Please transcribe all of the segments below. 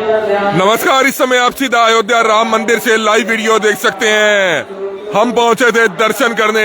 नमस्कार, इस समय आप सीधा अयोध्या राम मंदिर से लाइव वीडियो देख सकते हैं। हम पहुंचे थे दर्शन करने,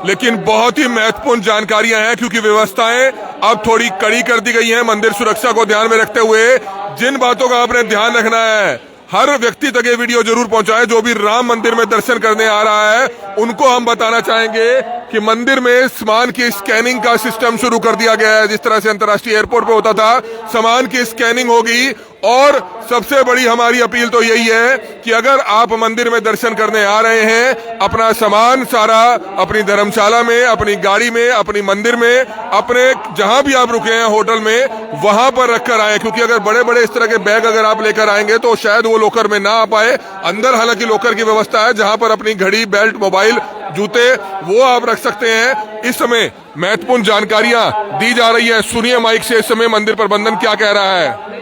लेकिन बहुत ही महत्वपूर्ण जानकारियां हैं क्योंकि व्यवस्थाएं अब थोड़ी कड़ी कर दी गई हैं। मंदिर सुरक्षा को ध्यान में रखते हुए जिन बातों का आपने ध्यान रखना है, हर व्यक्ति तक ये वीडियो जरूर पहुंचाएं। जो भी राम मंदिर में दर्शन करने आ रहा है उनको हम बताना चाहेंगे कि मंदिर में सामान की स्कैनिंग का सिस्टम शुरू कर दिया गया है। जिस तरह से अंतर्राष्ट्रीय एयरपोर्ट पे होता था, सामान की स्कैनिंग होगी। और सबसे बड़ी हमारी अपील तो यही है कि अगर आप मंदिर में दर्शन करने आ रहे हैं, अपना सामान सारा अपनी धर्मशाला में, अपनी गाड़ी में, अपनी मंदिर में, अपने जहां भी आप रुके हैं होटल में, वहां पर रखकर आए। क्योंकि अगर बड़े बड़े इस तरह के बैग अगर आप लेकर आएंगे तो शायद वो लॉकर में ना आ पाए। अंदर हालांकि लॉकर की व्यवस्था है जहां पर अपनी घड़ी, बेल्ट, मोबाइल, जूते वो आप रख सकते हैं। इस समय महत्वपूर्ण जानकारियां दी जा रही है। सुनिए माइक से इस समय मंदिर प्रबंधन क्या कह रहा है।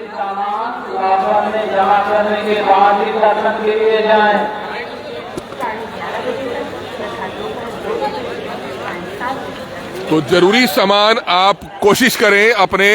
जमा करने के बाद ही दर्शन के लिए जाएं। तो जरूरी सामान आप कोशिश करें अपने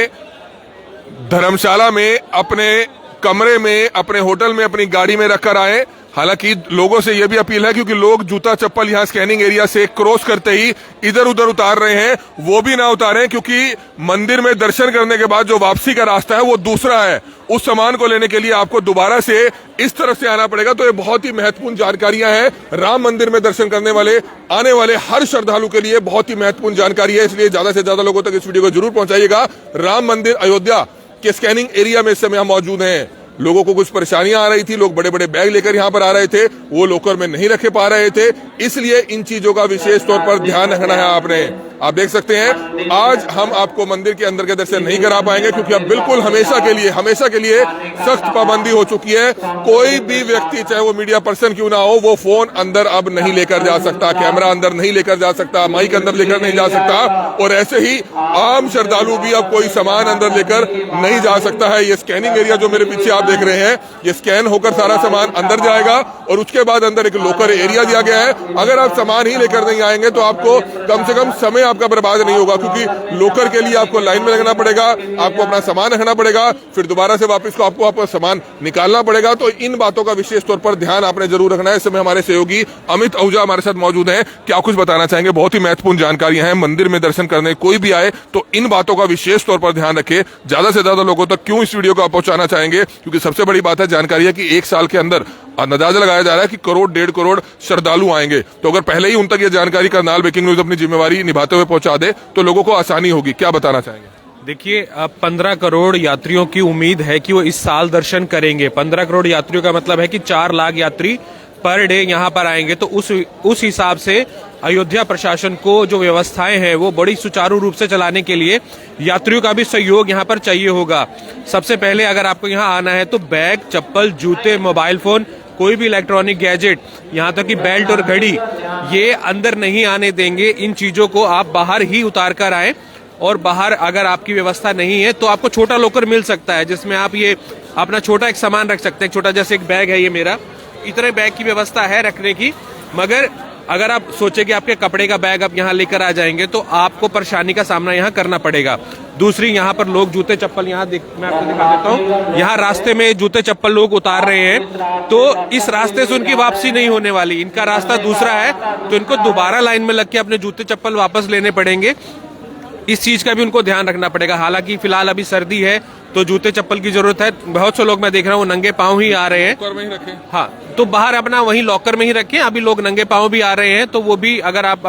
धर्मशाला में, अपने कमरे में, अपने होटल में, अपनी गाड़ी में रखकर आए। हालांकि लोगों से यह भी अपील है क्योंकि लोग जूता चप्पल यहां स्कैनिंग एरिया से क्रॉस करते ही इधर उधर उतार रहे हैं, वो भी ना उतारें क्योंकि मंदिर में दर्शन करने के बाद जो वापसी का रास्ता है वो दूसरा है। उस सामान को लेने के लिए आपको दोबारा से इस तरफ से आना पड़ेगा। तो ये बहुत ही महत्वपूर्ण जानकारियां हैं। राम मंदिर में दर्शन करने वाले, आने वाले हर श्रद्धालु के लिए बहुत ही महत्वपूर्ण जानकारी है। इसलिए ज्यादा से ज्यादा लोगों तक इस वीडियो को जरूर पहुंचाइएगा। राम मंदिर अयोध्या के स्कैनिंग एरिया में इस समय हम मौजूद हैं। लोगों को कुछ परेशानियां आ रही थी, लोग बड़े बड़े बैग लेकर यहां पर आ रहे थे, वो लॉकर में नहीं रखे पा रहे थे। इसलिए इन चीजों का विशेष तौर पर ध्यान रखना है आपने। आप देख सकते हैं आज हम आपको मंदिर के अंदर के दर्शन नहीं करा पाएंगे क्योंकि अब बिल्कुल हमेशा के लिए सख्त पाबंदी हो चुकी है। कोई भी व्यक्ति, चाहे वो मीडिया पर्सन क्यों ना हो, वो फोन अंदर अब नहीं लेकर जा सकता, कैमरा अंदर नहीं लेकर जा सकता, माइक अंदर लेकर नहीं जा सकता। और ऐसे ही आम श्रद्धालु भी अब कोई सामान अंदर लेकर नहीं जा सकता है। ये स्कैनिंग एरिया जो मेरे पीछे आप देख रहे हैं, ये स्कैन होकर सारा सामान अंदर जाएगा और उसके बाद अंदर एक लॉकर एरिया दिया गया है। अगर आप सामान ही लेकर नहीं आएंगे तो आपको कम से कम समय आपका बर्बाद नहीं होगा क्योंकि लॉकर के लिए आपको लाइन में लगना पड़ेगा, आपको अपना सामान रखना पड़ेगा, फिर दोबारा से वापस को आपको आपका सामान निकालना पड़ेगा। तो इन बातों का विशेष तौर पर ध्यान आपने जरूर रखना है। इस समय हमारे सहयोगी अमित आहूजा हमारे साथ मौजूद हैं। क्या कुछ बताना चाहेंगे? बहुत ही महत्वपूर्ण जानकारियां हैं। मंदिर में दर्शन करने कोई भी आए तो इन बातों का विशेष तौर पर ध्यान रखे। ज्यादा से ज्यादा लोगों तक क्यों इस वीडियो को आप पहुंचाना चाहेंगे? क्योंकि सबसे बड़ी बात है जानकारी है कि एक साल के अंदर अंदाजा लगाया जा रहा है कि करोड़, 1.5 करोड़ श्रद्धालु आएंगे। तो अगर पहले ही उन तक ये जानकारी करनाल ब्रेकिंग न्यूज अपनी जिम्मेवारी निभाते हुए पहुंचा दे तो लोगों को आसानी होगी। क्या बताना चाहेंगे? देखिए, अब 15 करोड़ यात्रियों की उम्मीद है कि वो इस साल दर्शन करेंगे। 15 करोड़ यात्रियों का मतलब है कि 4 लाख यात्री पर डे यहाँ पर आएंगे। तो उस हिसाब से अयोध्या प्रशासन को जो व्यवस्थाएं हैं वो बड़ी सुचारू रूप से चलाने के लिए यात्रियों का भी सहयोग यहाँ पर चाहिए होगा। सबसे पहले अगर आपको यहाँ आना है तो बैग, चप्पल, जूते, मोबाइल फोन, कोई भी इलेक्ट्रॉनिक गैजेट, यहाँ तक कि बेल्ट और घड़ी, ये अंदर नहीं आने देंगे। इन चीजों को आप बाहर ही उतार कर आए। और बाहर अगर आपकी व्यवस्था नहीं है तो आपको छोटा लॉकर मिल सकता है जिसमें आप ये अपना छोटा एक सामान रख सकते हैं। छोटा जैसे एक बैग है, ये मेरा, इतने बैग की व्यवस्था है रखने की। मगर अगर आप सोचे कि आपके कपड़े का बैग आप यहाँ लेकर आ जाएंगे तो आपको परेशानी का सामना यहाँ करना पड़ेगा। दूसरी, यहाँ पर लोग जूते चप्पल, यहाँ मैं आपको दिखा देता हूँ, यहाँ रास्ते में जूते चप्पल लोग उतार रहे हैं। तो इस रास्ते से उनकी वापसी नहीं होने वाली, इनका रास्ता दूसरा है। तो इनको दोबारा लाइन में लग के अपने जूते चप्पल वापस लेने पड़ेंगे। इस चीज का भी उनको ध्यान रखना पड़ेगा। हालांकि फिलहाल अभी सर्दी है तो जूते चप्पल की जरूरत है। बहुत से लोग मैं देख रहा हूँ नंगे पांव ही आ रहे हैं। लॉकर में ही रखें। हाँ, तो बाहर अपना वहीं लॉकर में ही रखें। अभी लोग नंगे पांव भी आ रहे हैं तो वो भी अगर आप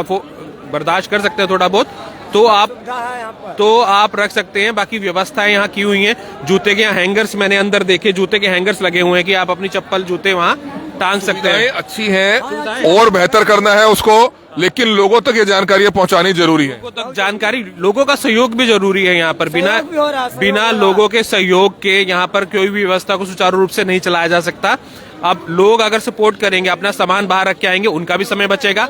बर्दाश्त कर सकते हैं थोड़ा बहुत तो आप रख सकते हैं। बाकी व्यवस्थाएं यहाँ की हुई हैं। जूते के हैंगर्स मैंने अंदर देखे, जूते के हैंगर्स लगे हुए हैं कि आप अपनी चप्पल, जूते वहाँ टांग सकते हैं। अच्छी है और बेहतर करना है उसको, लेकिन लोगों तक ये जानकारियां पहुंचानी जरूरी है। लोगों तक जानकारी, लोगों का सहयोग भी जरूरी है। यहाँ पर बिना लोगों के सहयोग के यहाँ पर कोई भी व्यवस्था को सुचारू रूप से नहीं चलाया जा सकता। अब लोग अगर सपोर्ट करेंगे, अपना सामान बाहर रख के आएंगे, उनका भी समय बचेगा,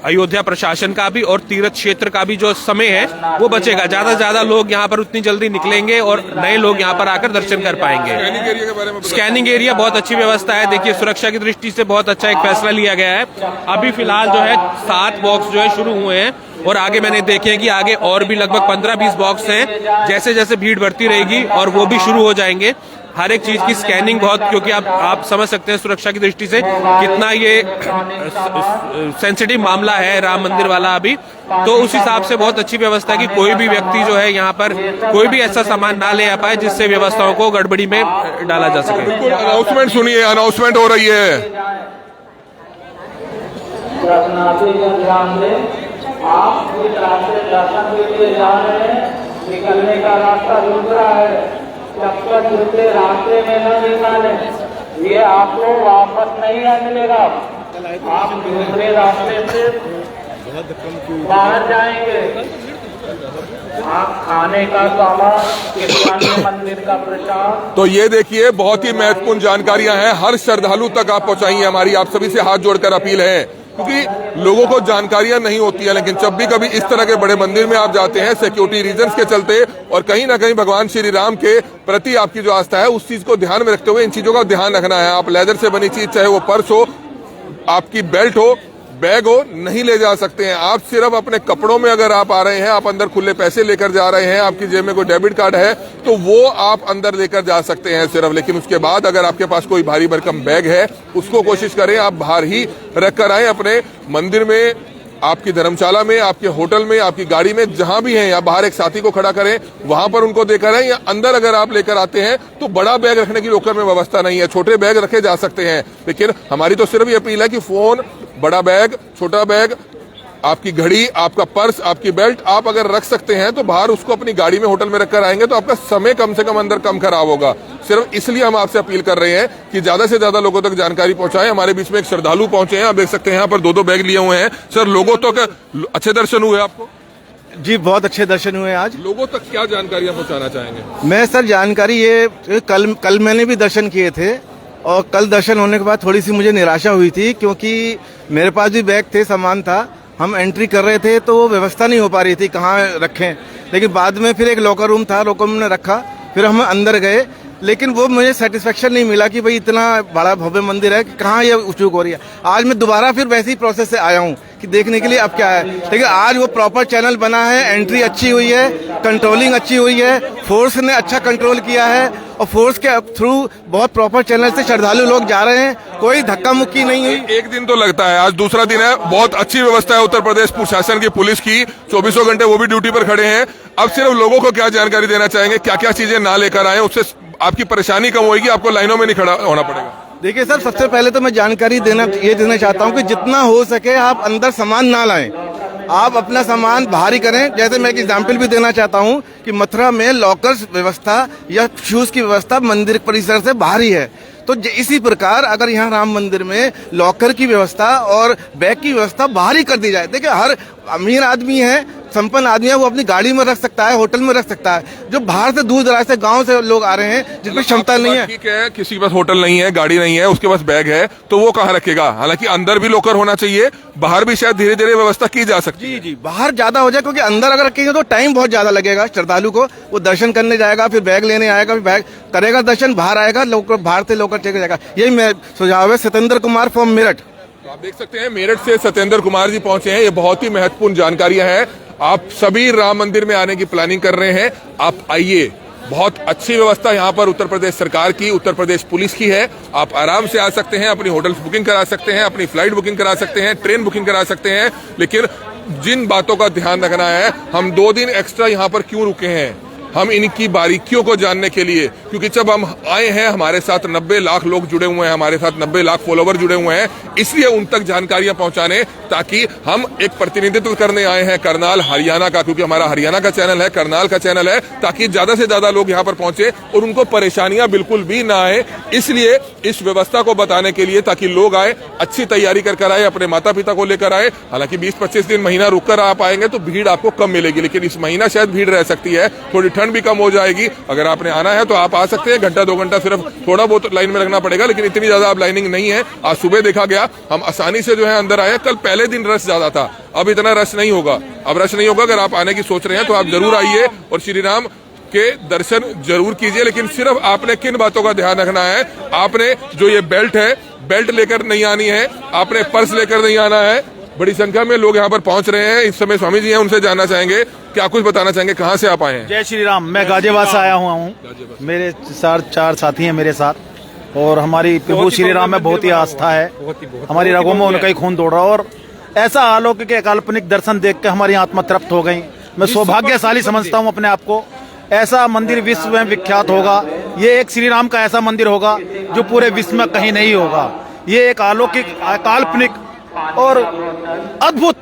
अयोध्या प्रशासन का भी और तीर्थ क्षेत्र का भी जो समय है वो बचेगा। ज्यादा से ज्यादा लोग यहाँ पर उतनी जल्दी निकलेंगे और नए लोग यहाँ पर आकर दर्शन कर पाएंगे। स्कैनिंग एरिया के बारे में स्कैनिंग एरिया बहुत अच्छी व्यवस्था है। देखिए, सुरक्षा की दृष्टि से बहुत अच्छा एक फैसला लिया गया है। अभी फिलहाल जो है 7 बॉक्स जो है शुरू हुए हैं और आगे मैंने देखे हैं कि आगे और भी लगभग 15-20 बॉक्स हैं। जैसे जैसे भीड़ बढ़ती रहेगी और वो भी शुरू हो जाएंगे हर एक चीज की स्कैनिंग बहुत, क्योंकि आप समझ सकते हैं सुरक्षा की दृष्टि से कितना ये सेंसिटिव मामला है राम मंदिर वाला अभी। तो उस हिसाब से बहुत अच्छी व्यवस्था है कि कोई भी व्यक्ति जो है यहाँ पर कोई भी ऐसा सामान ना ले आ पाए जिससे व्यवस्थाओं को गड़बड़ी में डाला जा सके। अनाउंसमेंट सुनिए, अनाउंसमेंट हो रही है। दर्शनार्थी जन ध्यान दें, आप जिस रास्ते दर्शन के लिए जा रहे हैं निकलने का रास्ता रुक रहा है, चक्कर जूते रास्ते में न निकालें, ये आपको वापस नहीं आ मिलेगा। आप दूसरे रास्ते से बाहर जाएंगे। आप खाने का सामान, मंदिर का प्रसाद। तो ये देखिए बहुत ही महत्वपूर्ण जानकारियां हैं, हर श्रद्धालु तक आप पहुंचाइए। हमारी आप सभी से हाथ जोड़कर अपील है, क्योंकि लोगों को जानकारियां नहीं होती है, लेकिन जब भी कभी इस तरह के बड़े मंदिर में आप जाते हैं सिक्योरिटी रीजंस के चलते और कहीं ना कहीं भगवान श्री राम के प्रति आपकी जो आस्था है उस चीज को ध्यान में रखते हुए इन चीजों का ध्यान रखना है। आप लेदर से बनी चीज, चाहे वो पर्स हो, आपकी बेल्ट हो, बैग हो, नहीं ले जा सकते हैं। आप सिर्फ अपने कपड़ों में अगर आप आ रहे हैं, आप अंदर खुले पैसे लेकर जा रहे हैं, आपकी जेब में कोई डेबिट कार्ड है तो वो आप अंदर लेकर जा सकते हैं सिर्फ। लेकिन उसके बाद अगर आपके पास कोई भारी भरकम बैग है उसको कोशिश करें आप बाहर ही रख कर आए, अपने मंदिर में, आपकी धर्मशाला में, आपके होटल में, आपकी गाड़ी में, जहां भी हैं, या बाहर एक साथी को खड़ा करें वहां पर उनको देकर आए। या अंदर अगर आप लेकर आते हैं तो बड़ा बैग रखने की लॉकर में व्यवस्था नहीं है, छोटे बैग रखे जा सकते हैं। लेकिन हमारी तो सिर्फ ये अपील है कि फोन, बड़ा बैग, छोटा बैग, आपकी घड़ी, आपका पर्स, आपकी बेल्ट आप अगर रख सकते हैं तो बाहर उसको अपनी गाड़ी में, होटल में रखकर आएंगे तो आपका समय कम से कम अंदर कम खराब होगा। सिर्फ इसलिए हम आपसे अपील कर रहे हैं कि ज्यादा से ज्यादा लोगों तक जानकारी पहुंचाएं। हमारे बीच में एक श्रद्धालु पहुंचे हैं, आप देख सकते हैं यहाँ पर 2-2 बैग लिए हुए हैं। सर, लोगों तक अच्छे दर्शन हुए आपको? जी, बहुत अच्छे दर्शन हुए आज। लोगों तक क्या जानकारियां पहुंचाना चाहेंगे? मैं सर जानकारी ये कल मैंने भी दर्शन किए थे और कल दर्शन होने के बाद थोड़ी सी मुझे निराशा हुई थी, क्योंकि मेरे पास भी बैग थे, सामान था, हम एंट्री कर रहे थे तो वो व्यवस्था नहीं हो पा रही थी कहाँ रखें। लेकिन बाद में फिर एक लॉकर रूम था, लॉकर रूम में रखा, फिर हम अंदर गए, लेकिन वो मुझे सेटिस्फेक्शन नहीं मिला कि भाई इतना बड़ा भव्य मंदिर है कि कहाँ ये चूक हो रही है। आज मैं दोबारा फिर वैसे ही प्रोसेस से आया हूँ कि देखने के लिए अब क्या है, लेकिन आज वो प्रॉपर चैनल बना है, एंट्री अच्छी हुई है, कंट्रोलिंग अच्छी हुई है, फोर्स ने अच्छा कंट्रोल किया है और फोर्स के थ्रू बहुत प्रॉपर चैनल से श्रद्धालु लोग जा रहे हैं, कोई धक्का मुक्की नहीं हुई। एक दिन तो लगता है, आज दूसरा दिन है। बहुत अच्छी व्यवस्था है उत्तर प्रदेश प्रशासन की, पुलिस की, 24 घंटे वो भी ड्यूटी पर खड़े हैं। अब सिर्फ लोगों को क्या जानकारी देना चाहेंगे, क्या क्या चीजें ना लेकर आए, उससे आपकी परेशानी कम होगी, आपको लाइनों में नहीं खड़ा होना पड़ेगा? देखिए सर, सबसे पहले तो मैं जानकारी देना चाहता हूँ कि जितना हो सके आप अंदर सामान ना लाएं, आप अपना सामान बाहर ही करें। जैसे मैं एक एग्जाम्पल भी देना चाहता हूँ कि मथुरा में लॉकर्स व्यवस्था या शूज की व्यवस्था मंदिर परिसर से बाहर ही है, तो इसी प्रकार अगर यहाँ राम मंदिर में लॉकर की व्यवस्था और बैग की व्यवस्था बाहर ही कर दी जाए। देखिए, हर अमीर आदमी है, संपन्न आदमी है, वो अपनी गाड़ी में रख सकता है, होटल में रख सकता है। जो बाहर से दूर दराज से गांव से लोग आ रहे हैं जिनमें क्षमता नहीं है, ठीक है, किसी के पास होटल नहीं है, गाड़ी नहीं है, उसके पास बैग है, तो वो कहाँ रखेगा? हालांकि अंदर भी लॉकर होना चाहिए, बाहर भी शायद धीरे धीरे व्यवस्था की जा सकती है। जी, बाहर ज्यादा हो जाए, क्योंकि अंदर अगर रखेंगे तो टाइम बहुत ज्यादा लगेगा श्रद्धालु को। वो दर्शन करने जाएगा, फिर बैग लेने आएगा, फिर बैग करेगा दर्शन, बाहर आएगा, बाहर से लॉकर चेक जाएगा। यही मैं सुझाव है। सत्येंद्र कुमार फ्रॉम मेरठ। आप देख सकते हैं मेरठ से सत्येंद्र कुमार जी पहुंचे हैं। ये बहुत ही महत्वपूर्ण जानकारियां हैं। आप सभी राम मंदिर में आने की प्लानिंग कर रहे हैं, आप आइए। बहुत अच्छी व्यवस्था यहाँ पर उत्तर प्रदेश सरकार की, उत्तर प्रदेश पुलिस की है। आप आराम से आ सकते हैं, अपनी होटल बुकिंग करा सकते हैं, अपनी फ्लाइट बुकिंग करा सकते हैं, ट्रेन बुकिंग करा सकते हैं। लेकिन जिन बातों का ध्यान रखना है, हम 2 दिन एक्स्ट्रा यहाँ पर क्यों रुके हैं, हम इनकी बारीकियों को जानने के लिए, क्योंकि जब हम आए हैं हमारे साथ 90 लाख लोग जुड़े हुए हैं, हमारे साथ 90 लाख फॉलोवर जुड़े हुए हैं, इसलिए उन तक जानकारियां पहुंचाने, ताकि हम एक प्रतिनिधित्व करने आए हैं करनाल हरियाणा का, क्योंकि हमारा हरियाणा का चैनल है, करनाल का चैनल है, ताकि ज्यादा से ज्यादा लोग यहां पर पहुंचे और उनको परेशानियां बिल्कुल भी ना आए। इसलिए इस व्यवस्था को बताने के लिए, ताकि लोग आए, अच्छी तैयारी कर आए, अपने माता पिता को लेकर आए। हालांकि 20-25 दिन, महीना रुक कर आप आएंगे तो भीड़ आपको कम मिलेगी, लेकिन इस महीना शायद भीड़ रह सकती है, थोड़ी ठंड भी कम हो जाएगी। अगर आपने आना है तो आप आ सकते हैं, घंटा 2 घंटा सिर्फ थोड़ा बहुत लाइन में लगना पड़ेगा, लेकिन इतनी ज्यादा अब लाइनिंग नहीं है। आज सुबह देखा गया, हम आसानी से जो है अंदर आए। कल पहले दिन रश ज्यादा था, अब इतना रश नहीं होगा, अब रश नहीं होगा। अगर आप आने की सोच रहे हैं तो आप जरूर आइए और श्री राम के दर्शन जरूर कीजिए। लेकिन सिर्फ आपने किन बातों का ध्यान रखना है, आपने जो ये बेल्ट है, बेल्ट लेकर नहीं आनी है, आपने पर्स लेकर नहीं आना है। बड़ी संख्या में लोग यहाँ पर पहुंच रहे हैं, इस समय स्वामी जी हैं, उनसे जानना चाहेंगे। क्या कुछ बताना चाहेंगे, कहाँ से आप आए हैं? जय श्री राम। मैं गाजियाबाद से आया हुआ हूँ। मेरे चार साथी हैं मेरे साथ, और हमारी प्रभु श्री राम में बहुत ही आस्था है। हमारी रगों में उनका ही खून दौड़ रहा है, और ऐसा अलौकिक काल्पनिक दर्शन देख के हमारी आत्मा तृप्त हो गई। मैं सौभाग्यशाली समझता हूँ अपने आप को। ऐसा मंदिर विश्व में विख्यात होगा। ये एक श्री राम का ऐसा मंदिर होगा जो पूरे विश्व में कहीं नहीं होगा। ये एक अलौकिक, काल्पनिक और अद्भुत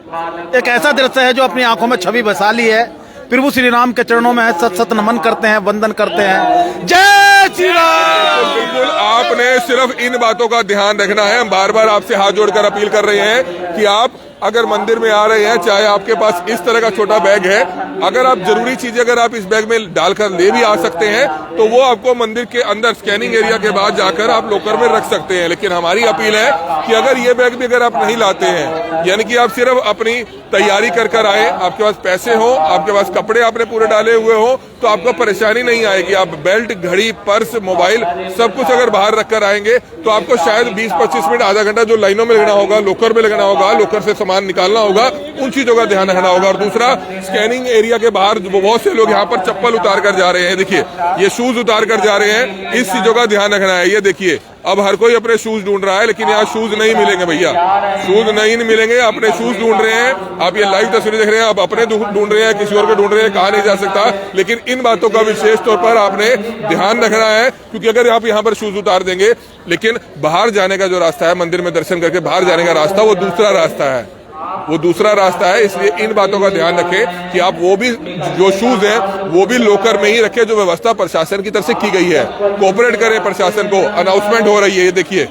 एक ऐसा दृश्य है जो अपनी आंखों में छवि बसा ली है। प्रभु श्री राम के चरणों में सत सत नमन करते हैं, वंदन करते हैं। जय श्री राम। बिल्कुल, आपने सिर्फ इन बातों का ध्यान रखना है। हम बार बार आपसे हाथ जोड़कर अपील कर रहे हैं कि आप अगर मंदिर में आ रहे हैं, चाहे आपके पास इस तरह का छोटा बैग है, अगर आप जरूरी चीजें अगर आप इस बैग में डालकर ले भी आ सकते हैं तो वो आपको मंदिर के अंदर स्कैनिंग एरिया के बाद जाकर आप लॉकर में रख सकते हैं। लेकिन हमारी अपील है कि अगर ये बैग भी अगर आप नहीं लाते हैं, यानी कि आप सिर्फ अपनी तैयारी कर आए, आपके पास पैसे हो, आपके पास कपड़े आपने पूरे डाले हुए हो, तो आपको परेशानी नहीं आएगी। आप बेल्ट, घड़ी, पर्स, मोबाइल सब कुछ अगर बाहर रखकर आएंगे तो आपको शायद 20-25 मिनट, आधा घंटा जो लाइनों में लगना होगा, लॉकर में लगना होगा, लॉकर से सामान निकालना होगा, उन चीजों का ध्यान रखना होगा। और दूसरा, स्कैनिंग एरिया के बाहर बहुत से लोग यहाँ पर चप्पल उतार कर जा रहे हैं। देखिए, ये शूज उतार कर जा रहे हैं, इस चीजों का ध्यान रखना है। ये देखिए, अब हर कोई अपने शूज ढूंढ रहा है, लेकिन यहाँ शूज नहीं मिलेंगे भैया, शूज नहीं मिलेंगे। अपने शूज ढूंढ रहे हैं, आप ये लाइव तस्वीरें देख रहे हैं, आप अपने ढूंढ रहे हैं, किसी और को ढूंढ रहे हैं, कहा नहीं जा सकता। लेकिन इन बातों का विशेष तौर पर आपने ध्यान रखना है, क्योंकि अगर आप यहाँ पर शूज उतार देंगे, लेकिन बाहर जाने का जो रास्ता है, मंदिर में दर्शन करके बाहर जाने का रास्ता, वो दूसरा रास्ता है, वो दूसरा रास्ता है। इसलिए इन बातों का ध्यान रखें कि आप वो भी जो शूज हैं वो भी लॉकर में ही रखें, जो व्यवस्था प्रशासन की तरफ से की गई है। कोऑपरेट करें प्रशासन को, अनाउंसमेंट हो रही है, ये देखिए।